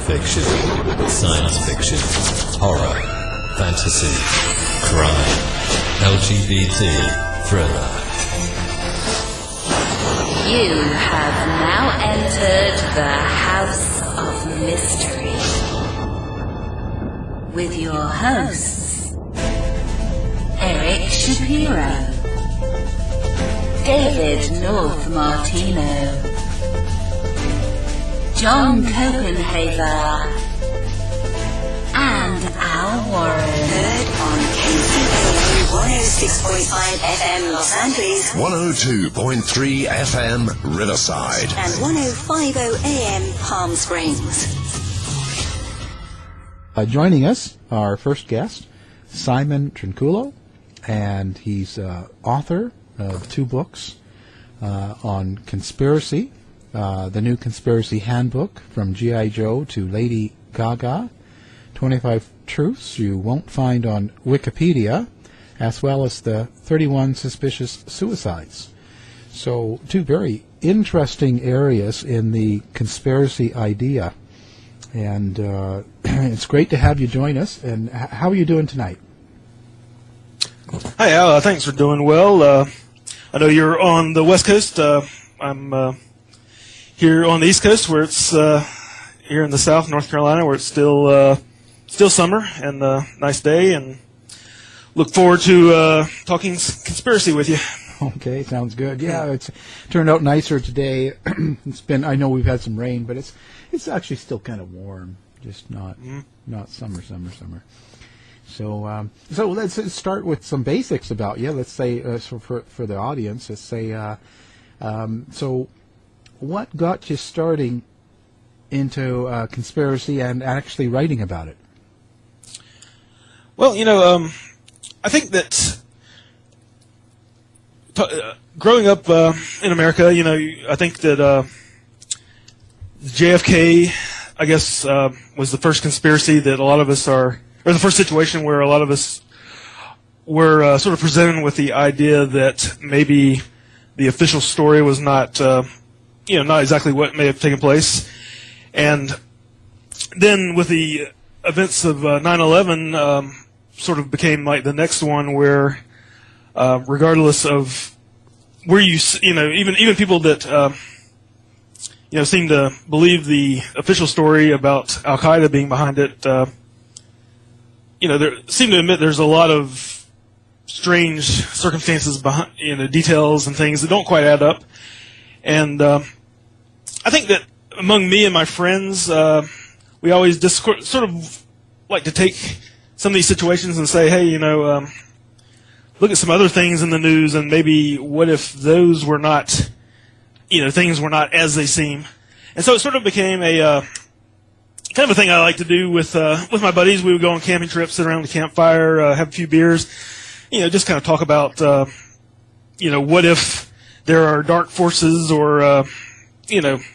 fiction, science fiction, horror, fantasy, crime, LGBT, thriller. You have now entered the House of Mystery with your hosts, Eric Shapiro, David North Martino, John Copenhaver, and Al Warren. Heard on KCAA 106.5 FM Los Angeles, 102.3 FM Riverside, and 105.0 AM Palm Springs. Joining us, our first guest, Simon Trinculo, and he's author of 2 books on conspiracy, the new Conspiracy Handbook, From G.I. Joe to Lady Gaga, 25 Truths You Won't Find on Wikipedia, as well as the 31 Suspicious Suicides. So 2 very interesting areas in the conspiracy idea. And it's great to have you join us. And how are you doing tonight? Hi, Al. Thanks for doing well. I know you're on the West Coast. I'm here on the East Coast, where it's here in the South, North Carolina, where it's still summer and a nice day. And look forward to talking conspiracy with you. Okay, sounds good. Yeah, it's turned out nicer today. It's been, I know we've had some rain, but it's actually still kind of warm, just not summer. So let's start with some basics about you. Let's say, so for the audience, let's say, so what got you starting into conspiracy and actually writing about it? Well, I think that growing up in America, I think that JFK, I guess, was the first conspiracy that a lot of us or the first situation where a lot of us were sort of presented with the idea that maybe the official story was not, not exactly what may have taken place. And then with the events of 9/11, sort of became like the next one where, regardless of where even people that, seem to believe the official story about Al Qaeda being behind it, there seem to admit there's a lot of strange circumstances behind, details and things that don't quite add up. And I think that among me and my friends, we always just sort of like to take some of these situations and say, hey, look at some other things in the news, and maybe what if those were not, things were not as they seem. And so it sort of became a kind of a thing I like to do with my buddies. We would go on camping trips, sit around the campfire, have a few beers, just kind of talk about, what if there are dark forces or,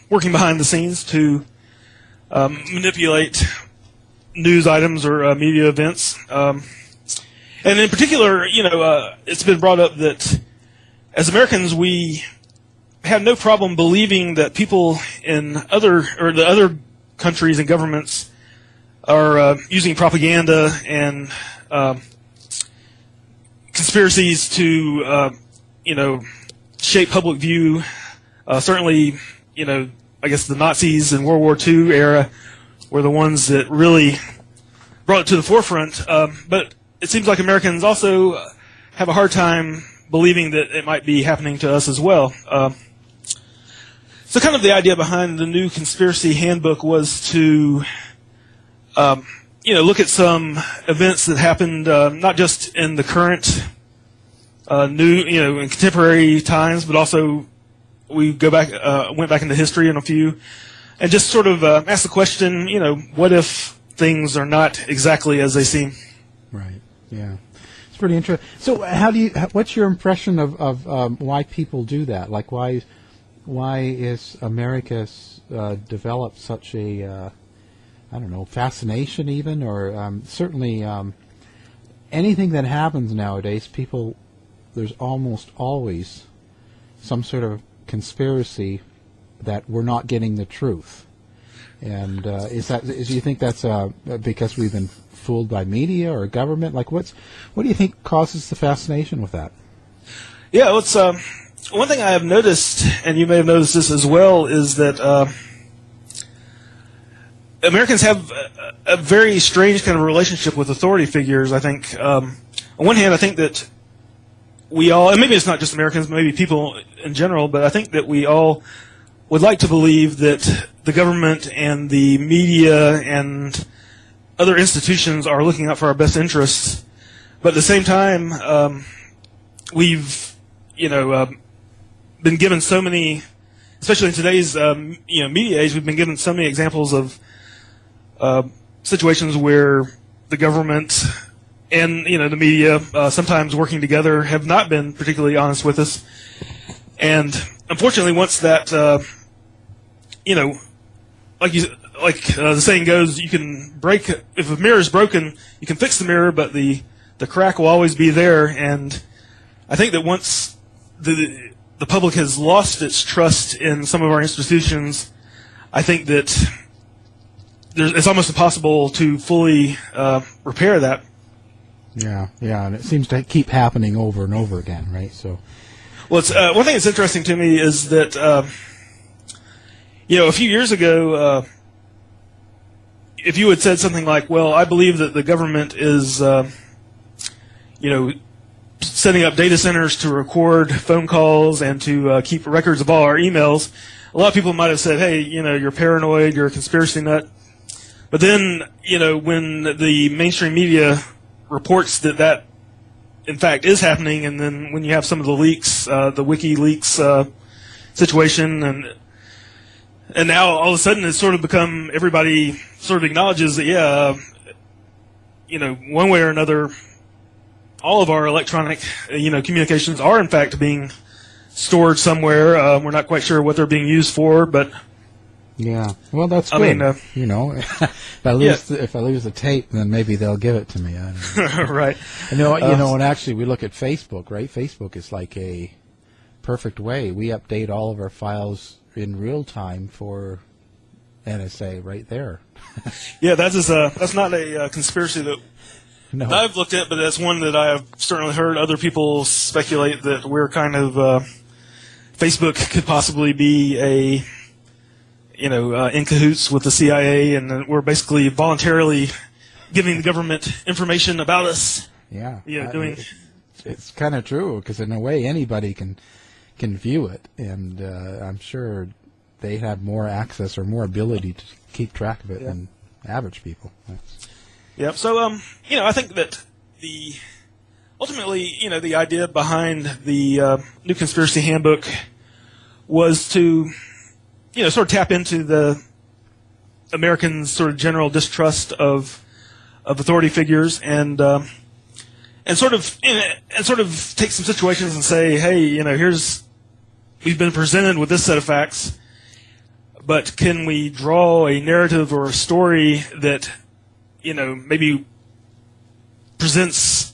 working behind the scenes to manipulate news items or media events. And in particular, it's been brought up that as Americans, we have no problem believing that people in the other countries and governments are using propaganda and conspiracies to, shape public view. Certainly, I guess the Nazis in World War II era were the ones that really brought it to the forefront. But it seems like Americans also have a hard time believing that it might be happening to us as well. So kind of the idea behind the new Conspiracy Handbook was to, look at some events that happened not just in the current in contemporary times, but also we went back into history in a few, and just sort of ask the question, what if things are not exactly as they seem? Right. Yeah. It's pretty interesting. So, what's your impression of why people do that? Like, why is America's developed such a fascination even, or certainly anything that happens nowadays, there's almost always some sort of conspiracy that we're not getting the truth. And do you think that's because we've been fooled by media or government? Like, what do you think causes the fascination with that? Yeah, well, it's one thing I have noticed, and you may have noticed this as well, is that Americans have a very strange kind of relationship with authority figures. I think, on one hand, I think that we all, and maybe it's not just Americans, maybe people in general, but I think that we all would like to believe that the government and the media and other institutions are looking out for our best interests. But at the same time, we've, been given so many, especially in today's, media age, we've been given so many examples of situations where the government and, the media, sometimes working together, have not been particularly honest with us. And unfortunately, once that, like the saying goes, you can break, if a mirror is broken, you can fix the mirror, but the crack will always be there. And I think that once the public has lost its trust in some of our institutions, I think that it's almost impossible to fully repair that. Yeah, and it seems to keep happening over and over again, right? So, well, it's one thing that's interesting to me is that a few years ago, if you had said something like, "Well, I believe that the government is, setting up data centers to record phone calls and to keep records of all our emails," a lot of people might have said, "Hey, you're paranoid, you're a conspiracy nut." But then, when the mainstream media reports that in fact is happening, and then when you have some of the leaks, the WikiLeaks situation, and now all of a sudden it's sort of become, everybody sort of acknowledges that, one way or another, all of our electronic, communications are in fact being stored somewhere. We're not quite sure what they're being used for, but yeah, well, that's good. I mean, if I lose the tape, then maybe they'll give it to me. I don't know. Right. And actually, we look at Facebook, right? Facebook is like a perfect way. We update all of our files in real time for NSA right there. Yeah, that's not a conspiracy that No. I've looked at, but that's one that I have certainly heard other people speculate that we're kind of Facebook could possibly be in cahoots with the CIA, and we're basically voluntarily giving the government information about us. Yeah. Doing. It's kind of true, because in a way anybody can view it, and I'm sure they have more access or more ability to keep track of it than average people. Yeah. So I think that ultimately the idea behind the new Conspiracy Handbook was to sort of tap into the Americans' sort of general distrust of authority figures, and sort of take some situations and say, hey, we've been presented with this set of facts, but can we draw a narrative or a story that maybe presents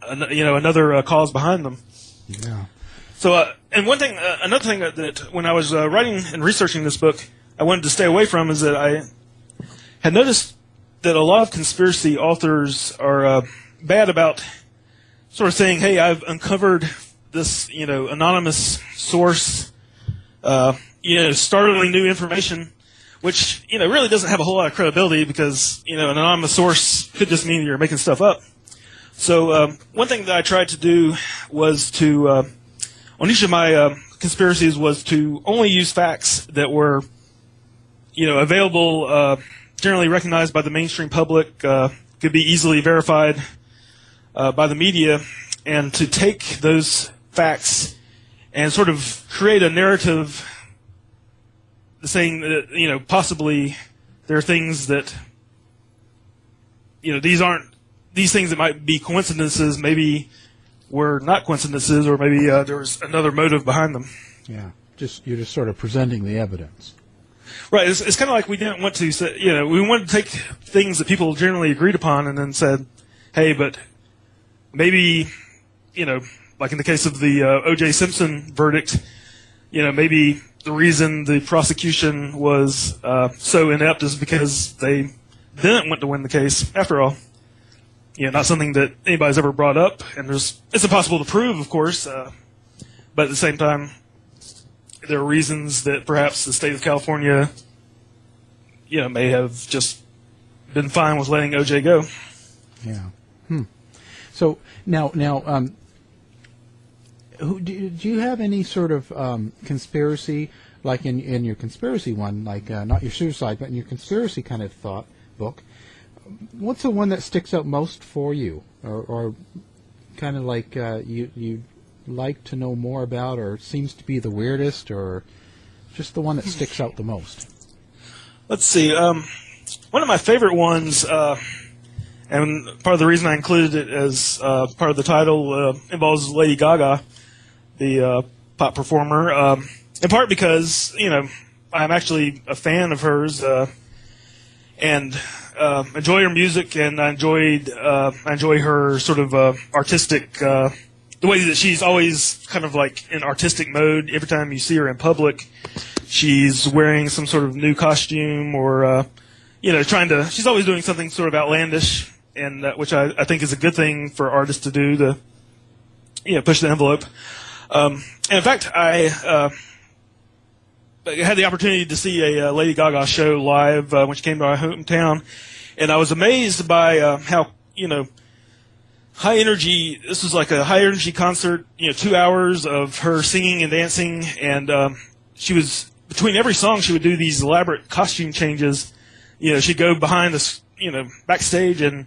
another cause behind them? Yeah. So, and another thing that when I was writing and researching this book, I wanted to stay away from is that I had noticed that a lot of conspiracy authors are bad about sort of saying, "Hey, I've uncovered this, anonymous source, startling new information," which really doesn't have a whole lot of credibility, because an anonymous source could just mean you're making stuff up. So, one thing that I tried to do was to on each of my conspiracies was to only use facts that were, available, generally recognized by the mainstream public, could be easily verified by the media, and to take those facts and sort of create a narrative saying that, possibly there are things that, these things that might be coincidences, maybe were not coincidences, or maybe there was another motive behind them. Yeah, you're just sort of presenting the evidence. Right. It's kind of like we didn't want to say, we wanted to take things that people generally agreed upon and then said, hey, but maybe, like in the case of the O.J. Simpson verdict, maybe the reason the prosecution was so inept is because they didn't want to win the case. After all, not something that anybody's ever brought up, and it's impossible to prove, of course. But at the same time, there are reasons that perhaps the state of California, may have just been fine with letting OJ go. Yeah. So now, do you have any sort of conspiracy, like in your conspiracy one, like not your suicide, but in your conspiracy kind of thought book? What's the one that sticks out most for you, or kind of like you like to know more about, or seems to be the weirdest, or just the one that sticks out the most? Let's see. One of my favorite ones, and part of the reason I included it as part of the title, involves Lady Gaga, the pop performer. In part because I'm actually a fan of hers, and enjoy her music, and I enjoy her sort of artistic. The way that she's always kind of like in artistic mode. Every time you see her in public, she's wearing some sort of new costume, or she's always doing something sort of outlandish, and which I think is a good thing for artists to do, to push the envelope. And in fact, I had the opportunity to see a Lady Gaga show live when she came to our hometown, and I was amazed by how high energy. This was like a high energy concert. 2 hours of her singing and dancing, and she was, between every song, she would do these elaborate costume changes. She'd go behind this, backstage, and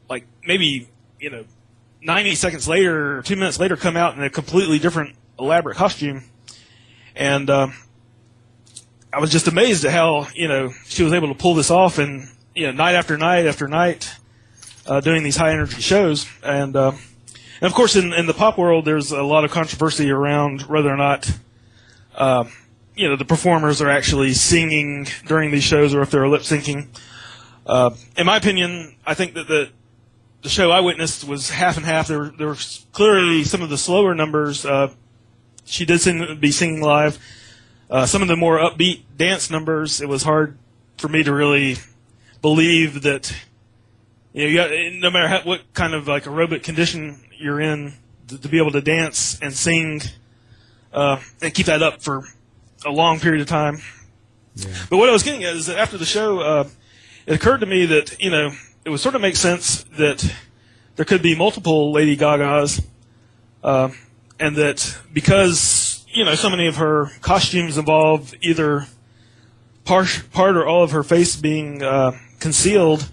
like maybe 90 seconds later, or 2 minutes later, come out in a completely different elaborate costume. And I was just amazed at how she was able to pull this off, and night after night after night, doing these high energy shows. And of course, in the pop world, there's a lot of controversy around whether or not the performers are actually singing during these shows, or if they're lip syncing. In my opinion, I think that the show I witnessed was half and half. There were clearly some of the slower numbers. She did seem to be singing live. Some of the more upbeat dance numbers, it was hard for me to really believe that no matter what kind of like aerobic condition you're in, to be able to dance and sing and keep that up for a long period of time. Yeah. But what I was getting at is that after the show, it occurred to me that it would sort of make sense that there could be multiple Lady Gagas, and that because so many of her costumes involve either part or all of her face being concealed,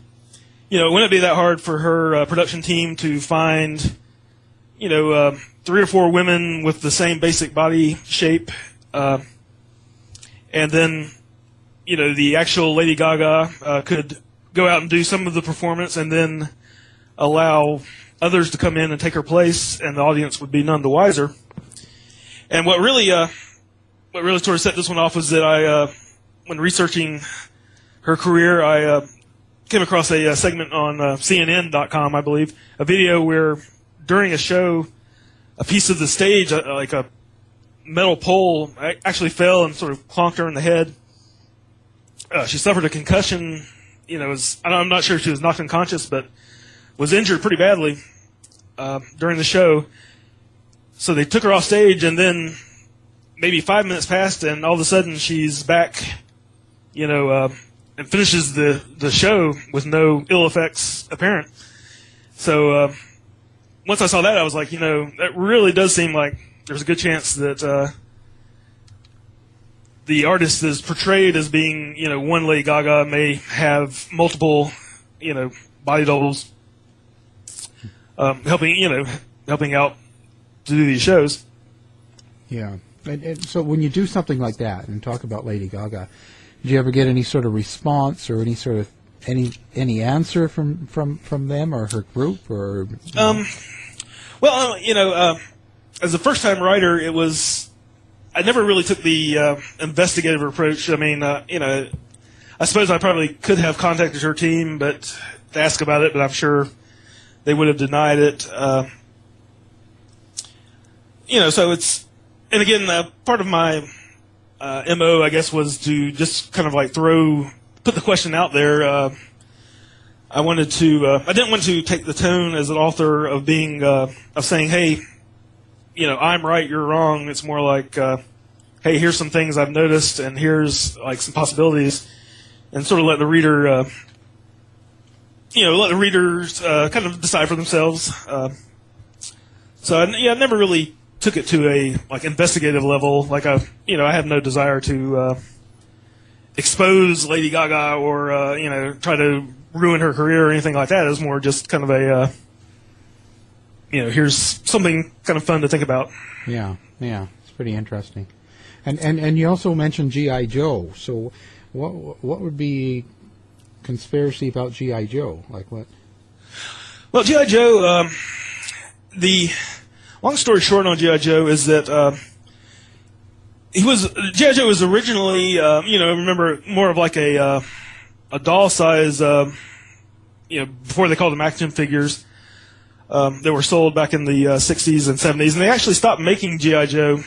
wouldn't it be that hard for her production team to find 3 or 4 women with the same basic body shape, and then the actual Lady Gaga could go out and do some of the performance, and then allow others to come in and take her place, and the audience would be none the wiser. And what really sort of set this one off was that I, when researching her career, I came across a segment on CNN.com, I believe, a video where during a show, a piece of the stage, like a metal pole, actually fell and sort of clonked her in the head. She suffered a concussion. I'm not sure if she was knocked unconscious, but was injured pretty badly during the show. So they took her off stage, and then maybe 5 minutes passed, and all of a sudden she's back, and finishes the show with no ill effects apparent. So once I saw that, I was like, that really does seem like there's a good chance that the artist is portrayed as being, one Lady Gaga may have multiple, body doubles helping out to do these shows. Yeah. And so when you do something like that and talk about Lady Gaga, did you ever get any sort of response or any sort of any answer from them or her group or? As a first-time writer, I never really took the investigative approach. I mean, I suppose I probably could have contacted her team, to ask about it, but I'm sure they would have denied it. So it's, and again, part of my MO, I guess, was to just kind of like put the question out there. I didn't want to take the tone as an author of saying, hey, I'm right, you're wrong. It's more like, hey, here's some things I've noticed, and here's like some possibilities, and sort of let the reader, kind of decide for themselves. So I never really took it to a like investigative level. Like I have no desire to expose Lady Gaga or try to ruin her career or anything like that. It was more just kind of a here's something kind of fun to think about. Yeah, it's pretty interesting. And you also mentioned G.I. Joe. So what would be conspiracy about G.I. Joe? Like what? Well, G.I. Joe, the long story short on G.I. Joe is that G.I. Joe was originally, remember, more of like a doll size, before they called them action figures. They were sold back in the 60s and 70s, and they actually stopped making G.I. Joe,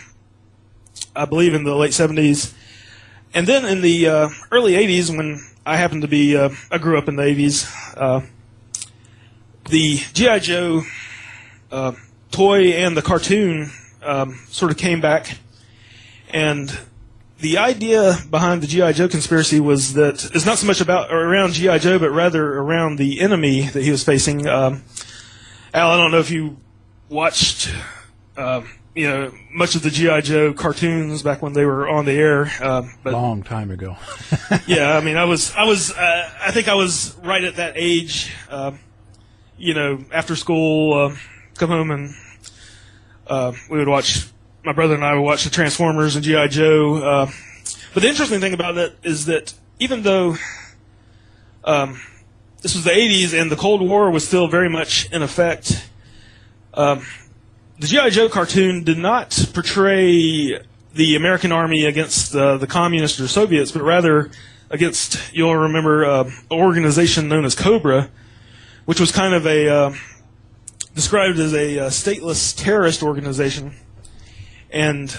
I believe, in the late 70s. And then in the early 80s, when I happened to be, I grew up in the 80s, the G.I. Joe toy and the cartoon sort of came back. And the idea behind the G.I. Joe conspiracy was that it's not so much around G.I. Joe, but rather around the enemy that he was facing. Al, I don't know if you watched, much of the G.I. Joe cartoons back when they were on the air. But long time ago. yeah, I mean, I think I was right at that age. After school, come home and we would watch. My brother and I would watch the Transformers and G.I. Joe. But the interesting thing about it is that even though this was the 80s and the Cold War was still very much in effect, the G.I. Joe cartoon did not portray the American army against the communists or Soviets, but rather against, you'll remember, an organization known as Cobra, which was kind of described as a stateless terrorist organization. And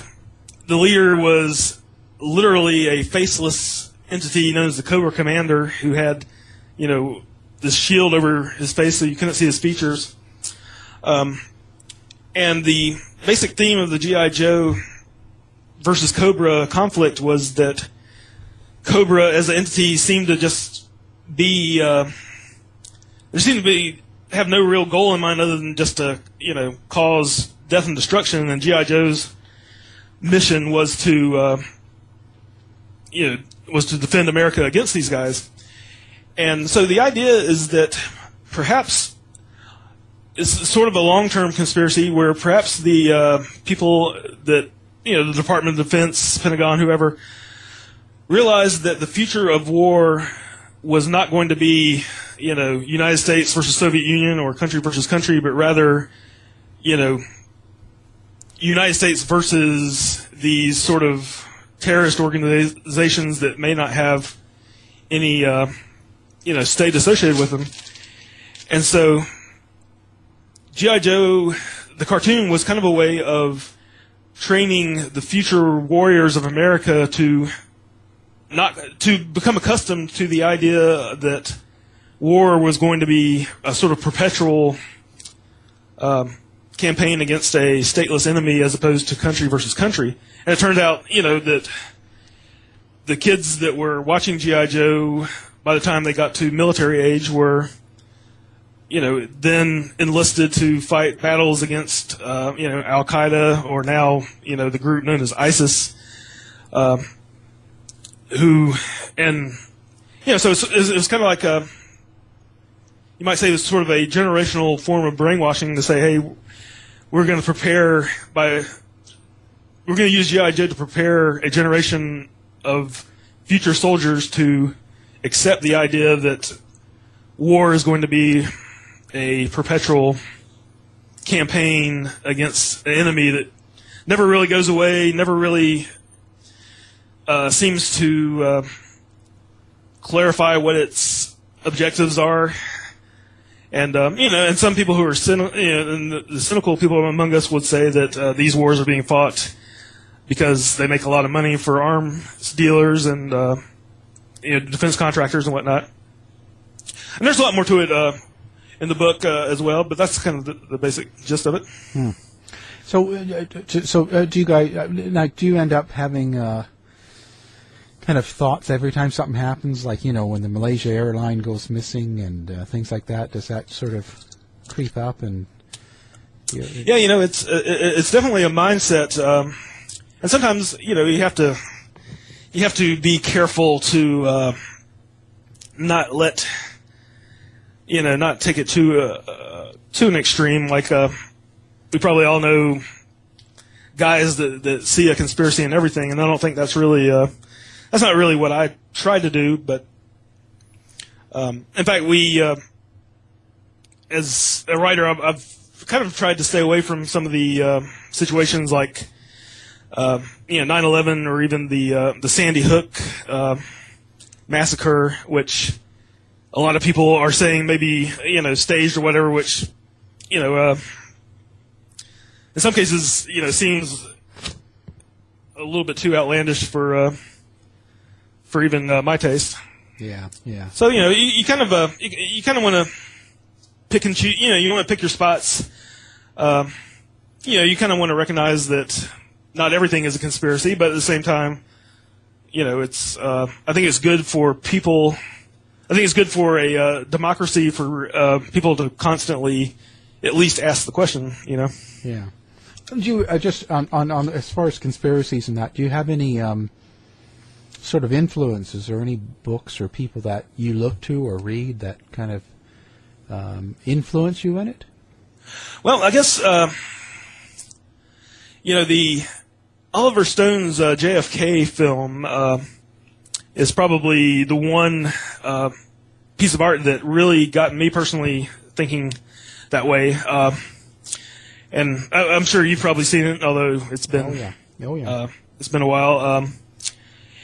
the leader was literally a faceless entity known as the Cobra Commander, who had, this shield over his face so you couldn't see his features. And the basic theme of the G.I. Joe versus Cobra conflict was that Cobra as an entity seemed to just be, have no real goal in mind other than just to, cause death and destruction, and G.I. Joe's mission was to defend America against these guys. And so the idea is that perhaps it's sort of a long-term conspiracy where perhaps the people that, the Department of Defense, Pentagon, whoever, realized that the future of war was not going to be, United States versus Soviet Union or country versus country, but rather, United States versus these sort of terrorist organizations that may not have any, state associated with them. And so G.I. Joe, the cartoon, was kind of a way of training the future warriors of America to become accustomed to the idea that war was going to be a sort of perpetual campaign against a stateless enemy as opposed to country versus country. And it turned out, that the kids that were watching G.I. Joe, by the time they got to military age, were, then enlisted to fight battles against, Al-Qaeda, or now, the group known as ISIS, so it was kind of like you might say it was sort of a generational form of brainwashing to say, hey, we're going to use G.I. Joe to prepare a generation of future soldiers to accept the idea that war is going to be a perpetual campaign against an enemy that never really goes away, never really seems to clarify what its objectives are. And, and some people who are the cynical people among us would say that these wars are being fought because they make a lot of money for arms dealers and defense contractors and whatnot. And there's a lot more to it in the book as well, but that's kind of the basic gist of it. So do you guys do you end up having kind of thoughts every time something happens, like when the Malaysia airline goes missing and things like that? Does that sort of creep up? And yeah, it's definitely a mindset, and sometimes you have to be careful to not let not take it to an extreme. Like we probably all know guys that see a conspiracy in everything, and I don't think that's really that's not really what I tried to do. But in fact, we as a writer, I've kind of tried to stay away from some of the situations like 9/11 or even the Sandy Hook massacre, which a lot of people are saying maybe staged or whatever, which in some cases seems a little bit too outlandish for even my taste. Yeah. So you kind of want to pick and choose. You want to pick your spots. You kind of want to recognize that not everything is a conspiracy, but at the same time, it's. I think it's good for people. I think it's good for a democracy for people to constantly at least ask the question. Yeah. Do you just on as far as conspiracies and that? Do you have any sort of influences or any books or people that you look to or read that kind of influence you in it? Well, I guess the Oliver Stone's JFK film is probably the one piece of art that really got me personally thinking that way. And I'm sure you've probably seen it, although it's been it's been a while.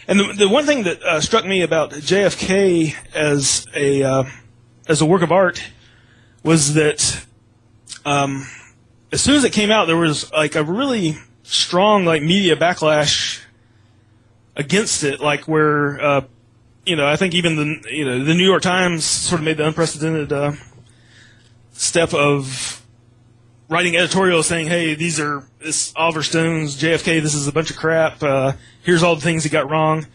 And the one thing that struck me about JFK as a work of art was that as soon as it came out, there was like a really strong media backlash against it, like where I think even the New York Times sort of made the unprecedented step of writing editorials saying, "Hey, this Oliver Stone's JFK. This is a bunch of crap. Here's all the things he got wrong."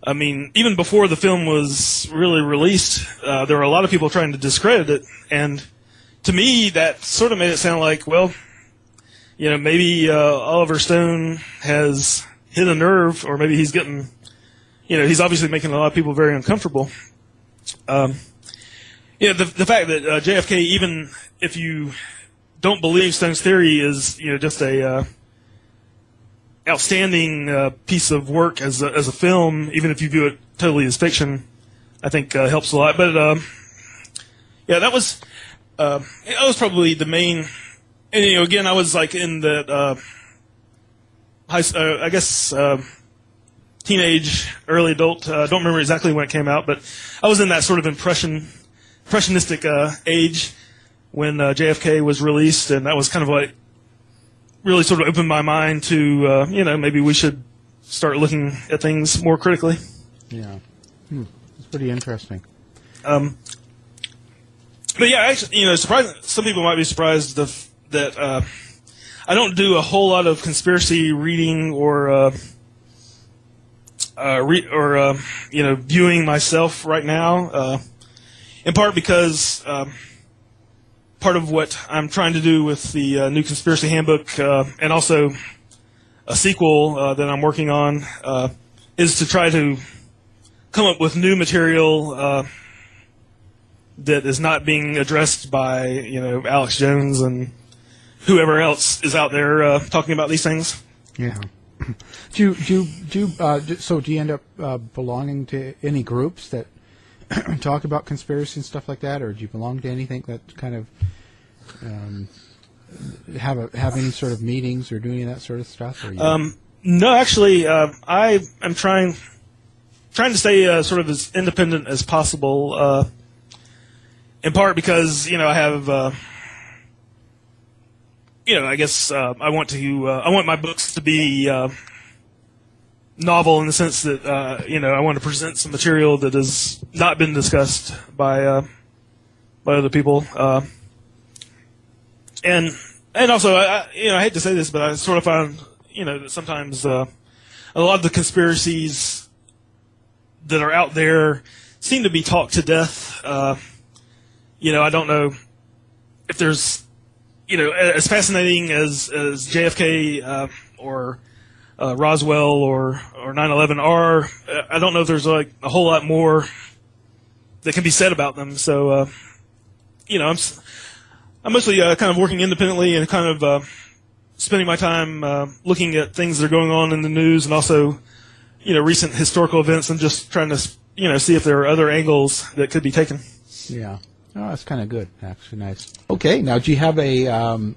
I mean, even before the film was really released, there were a lot of people trying to discredit it, and to me, that sort of made it sound like, well, maybe Oliver Stone has hit a nerve, or maybe he's getting, he's obviously making a lot of people very uncomfortable. The fact that JFK, even if you don't believe Stone's theory, is just a outstanding piece of work as a film, even if you view it totally as fiction, I think helps a lot. But that was probably the main. And again, I was like in the I guess teenage, early adult. I don't remember exactly when it came out, but I was in that sort of impressionistic age when JFK was released, and that was kind of like really sort of opened my mind to maybe we should start looking at things more critically. Yeah, it's pretty interesting. But yeah, actually, some people might be surprised that I don't do a whole lot of conspiracy reading or viewing myself right now. In part because part of what I'm trying to do with the new Conspiracy Handbook and also a sequel that I'm working on is to try to come up with new material that is not being addressed by Alex Jones and whoever else is out there talking about these things. Yeah. Do you end up belonging to any groups that talk about conspiracy and stuff like that, or do you belong to anything that kind of have any sort of meetings or do any of that sort of stuff? Or no, actually, I am trying to stay sort of as independent as possible. In part because I have I guess I want my books to be novel in the sense that I want to present some material that has not been discussed by other people, and also I hate to say this, but I sort of find that sometimes a lot of the conspiracies that are out there seem to be talked to death. I don't know if there's as fascinating as JFK or Roswell or 9/11 are. I don't know if there's like a whole lot more that can be said about them. So I'm mostly kind of working independently and kind of spending my time looking at things that are going on in the news and also recent historical events and just trying to see if there are other angles that could be taken. Yeah. Oh, that's kind of good. Actually, nice. Okay, now do you have a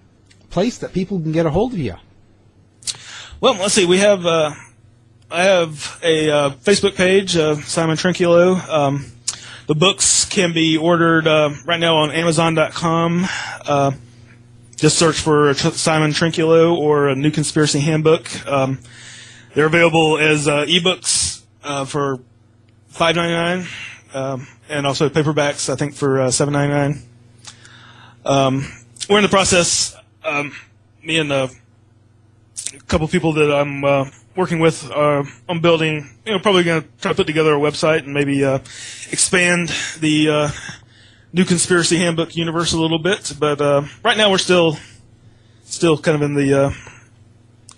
place that people can get a hold of you? Well, let's see. I have a Facebook page, Simon Trinculo. The books can be ordered right now on Amazon.com. Just search for Simon Trinculo or a New Conspiracy Handbook. They're available as ebooks for $5.99, and also paperbacks, I think, for $7.99. We're in the process. Me and a couple people that I'm working with on building. Probably going to try to put together a website and maybe expand the New Conspiracy Handbook universe a little bit. But right now we're still kind of in the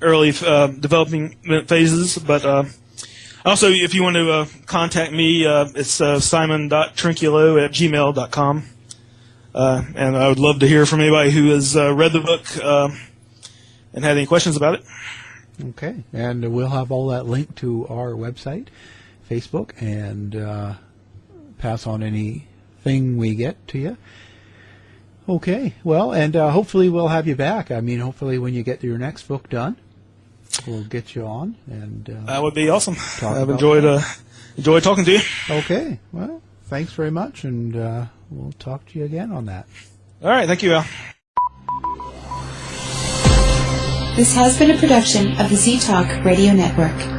early developing phases. But also, if you want to contact me, it's simon.trinculo@gmail.com. And I would love to hear from anybody who has read the book and had any questions about it. Okay, and we'll have all that linked to our website, Facebook, and pass on anything we get to you. Okay, well, and hopefully we'll have you back. I mean, hopefully when you get your next book done, we'll get you on. And that would be awesome. I've enjoyed talking to you. Okay, well, thanks very much, and we'll talk to you again on that. All right, thank you, Al. This has been a production of the Z Talk Radio Network.